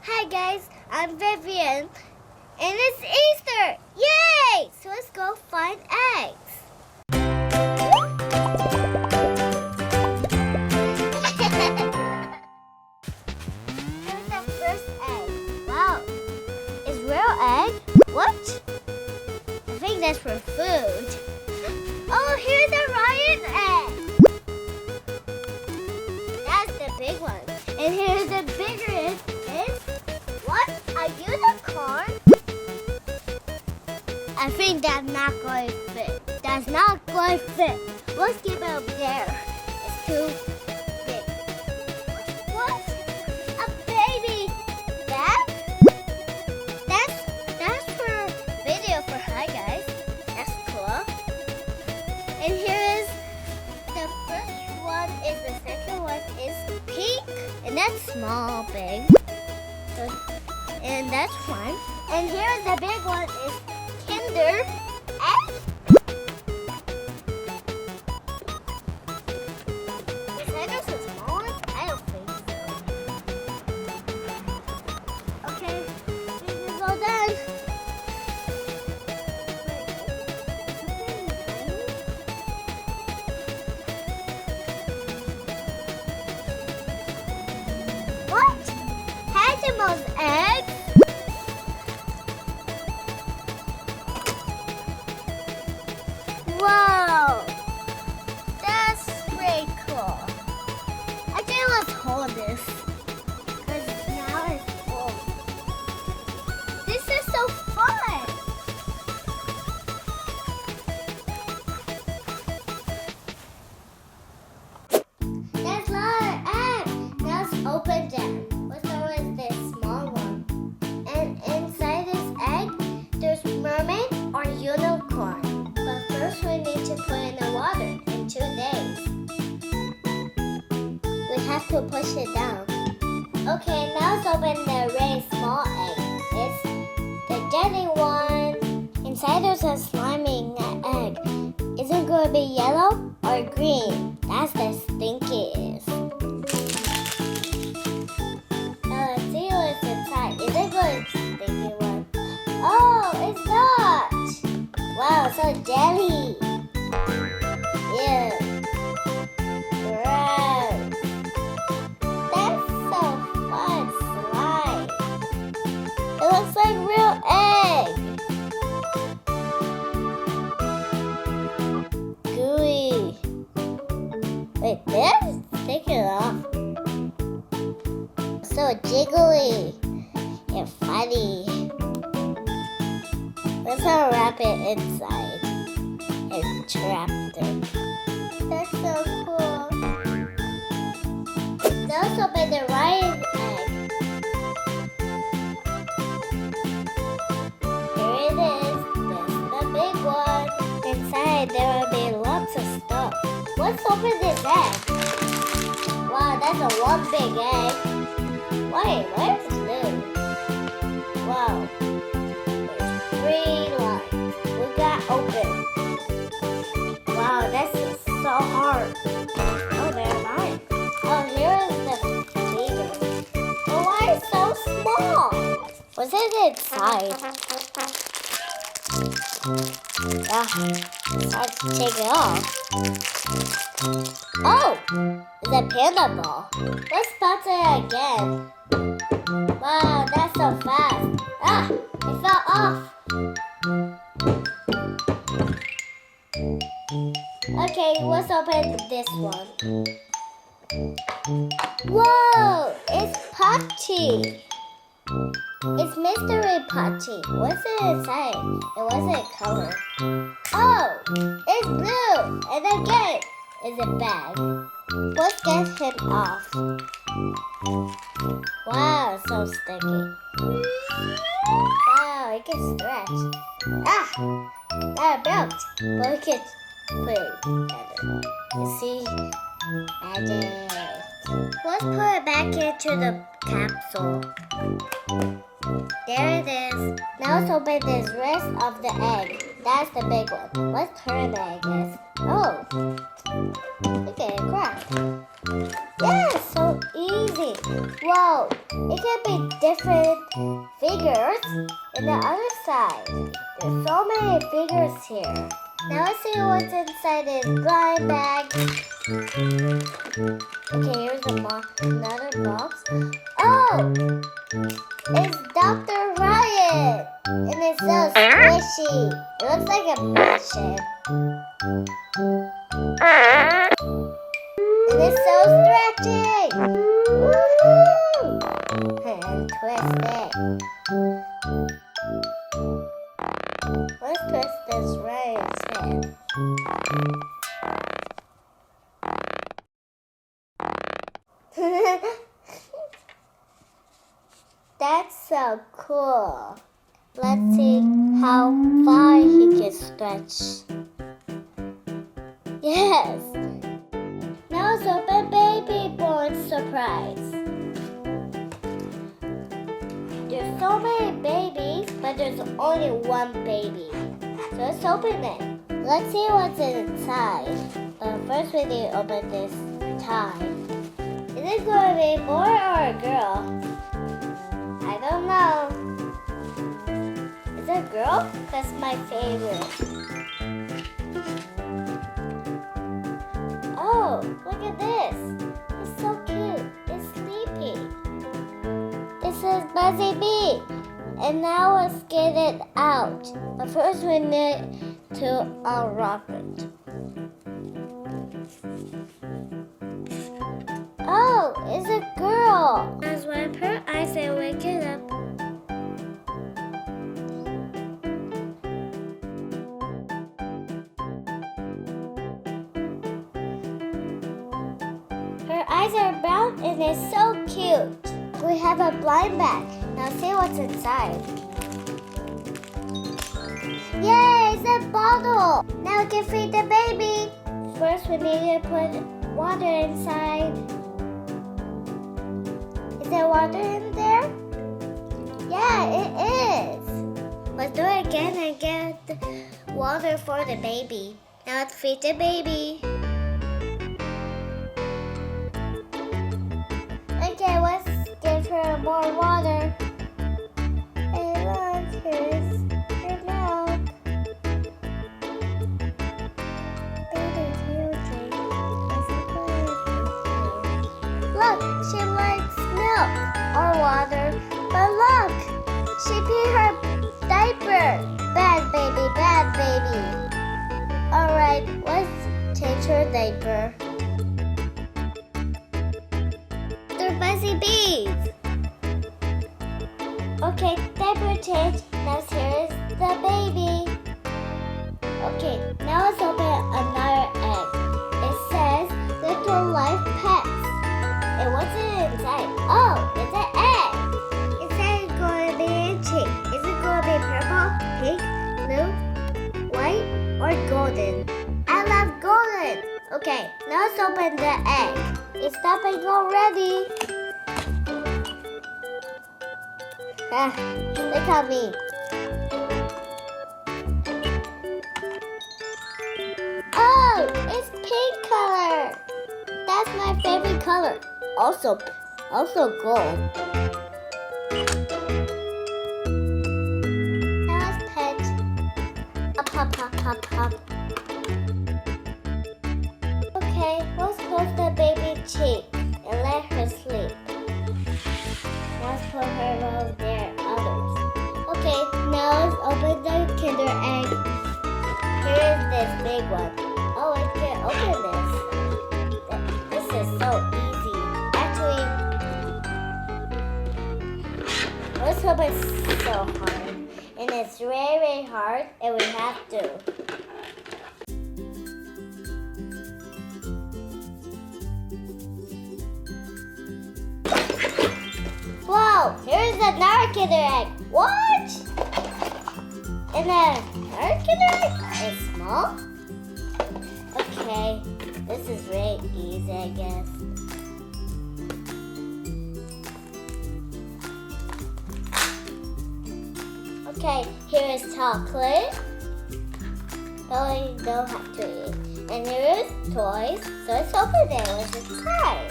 Hi guys, I'm Vivienne, and it's Easter! Yay! So let's go find eggs. Here's the first egg. Wow, is real egg? What? I think that's for food. Oh, here's a Ryan egg. That's the big one. And here's the bigger is what? A unicorn? I think that's not going to fit. That's not going to fit. Let's keep it up there. It's too big. What? A baby bag? That's for video for hi guys. That's cool. And here is the first one is the second one is pink. And that's small, big. And that's fun. And here's the big one is Kinder Egg. Is that just a small one? I don't think so. Okay, this is all done. What? Hatchimals egg? Wow, that's pretty cool. Actually, let's hold this because now it's full. This is so fun. That's a lot of eggs. Now let's open them. Let's start with this small one. And inside this egg, there's mermaid or unicorn. But first we need to put in the water in 2 days. We have to push it down. Okay, now let's open the really small egg. It's the jelly one. Inside there's a slimy egg. Is it going to be yellow or green? That's the stinkiest. Now let's see what's inside. Is it going to be stinky one? Oh, it's not. Wow, so jelly. Ew. Gross. That's so fun slime. It looks like real egg. Gooey. Wait, this? Take it off. So jiggly and funny. Let's unwrap it inside and trap them. That's so cool. Now let's open the Ryan egg. Here it is. That's the big one. Inside there will be lots of stuff. Let's open this egg. Wow, that's a one big egg. Wait, where's blue? Wow. 3 lines. We got open. Wow, this is so hard. Oh, they're mine. Oh, here is the bigger. But why is it so small? What's inside? Let's take it off. Oh, it's a panda ball. Let's bounce it again. Wow, that's so fast. Ah, it fell off. Okay, let's open this one. Whoa, it's Patchy. It's mystery Patchy. What's it inside? And what's it color? Oh, it's blue. And again, it's a bag. Let's get him off. Wow, so sticky. Wow, it can stretch. Ah, that broke. But we can put it together. You see? Magic. Let's put it back into the capsule. There it is. Now let's open this rest of the egg. That's the big one. Let's turn the egg is. Oh. Okay, crack. Yeah, so easy. Whoa. It can be different figures in the other side. There's so many figures here. Now let's see what's inside this blind bag. Okay, here's another box. Oh! It's Dr. Ryan! And it's so squishy. It looks like a batship. And it's so stretchy! Woohoo! And twist it. Let's twist this Ryan's head. That's so cool. Let's see how far he can stretch. Yes. Now let's open Babyborn Surprise. There's so many babies, but there's only one baby. So let's open it. Let's see what's inside. But first we need to open this tie. Is it going to be a boy or a girl? I don't know. Is it a girl? That's my favorite. Oh, look at this. It's so cute. It's sleepy. This is Buzzy Bee. And now let's get it out. But first we need to unwrap it. Oh, it's a girl. Let's wipe her eyes and wake it up. Her eyes are brown and it's so cute. We have a blind bag. Now see what's inside. Yay, it's a bottle. Now we can feed the baby. First we need to put water inside. Is there water in there? Yeah, it is. Let's do it again and get the water for the baby. Now let's feed the baby. Okay, let's give her more water. Hey, look, here's her milk. Baby's huge. Look, she likes milk or water, but look, she peed her diaper. Bad baby, bad baby. Alright, let's change her diaper. They're Buzzy Bees. Okay, diaper change. Now here's the baby. Okay, now let's open another egg. It says Little Life Pets. And what's inside? Oh, it's an egg. Inside is going to be a chick. Is it going to be purple, pink, blue, white, or golden? I love golden. Okay, now let's open the egg. It's stopping already. Look at me. Oh, it's pink color. That's my favorite color. Also gold. Now let's pet. Up. Okay, let's close the baby cheek and let her sleep. Let's put her over there, others. Okay, now let's open the Kinder Egg. Here is this big one. Oh, I can open this. This is so easy. Actually, let's hope it's so hard. And it's very, very hard, and we have to. Whoa, here's another Kinder Egg. What? And then another Kinder Egg is small. Okay, this is very easy, I guess. Okay, here is chocolate. Oh, you don't have to eat. And here is toys. So it's over there with the card.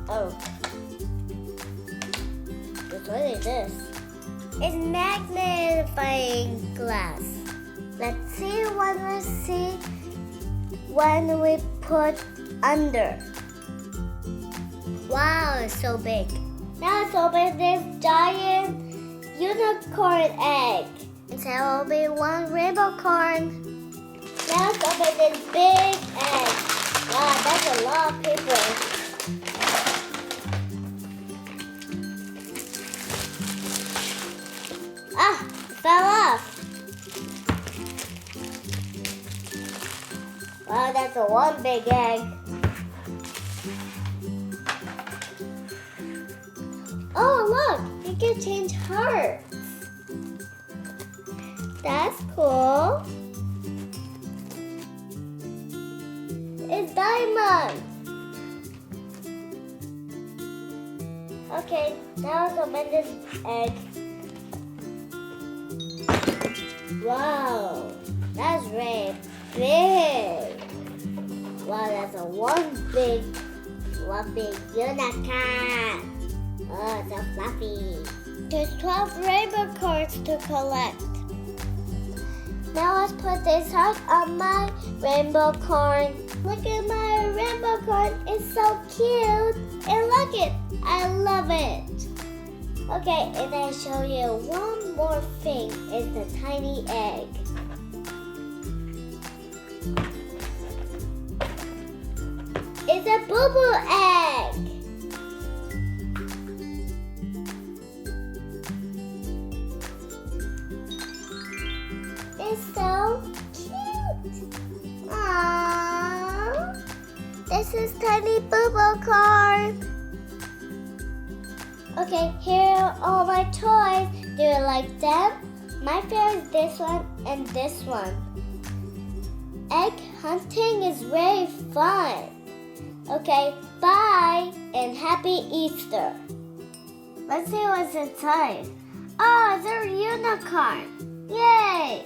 Oh. What is this? It's magnifying glass. Let's see when we put under. Wow, it's so big. Now let's open this giant unicorn egg. And so there will be one rainbow corn. Now let's open this big egg. Wow, that's a lot of paper. Ah, it fell off. Wow, that's a one big egg. Oh, look, you can change hearts. That's cool. It's diamond. Okay, now let's open this egg. Wow, that's really big. Wow, that's a one big unicorn. Oh, it's so fluffy. There's 12 rainbow cards to collect. Now let's put this heart on my rainbow corn. Look at my rainbow corn. It's so cute. And look it. I love it. Okay, and I show you one more thing. It's the tiny egg. It's a boo-boo egg. It's so cute. Aww. This is tiny boo-boo corn. Okay, here are all my toys. Do you like them? My favorite is this one and this one. Egg hunting is very fun. Okay, bye and happy Easter. Let's see what's inside. Oh, it's a unicorn. Yay!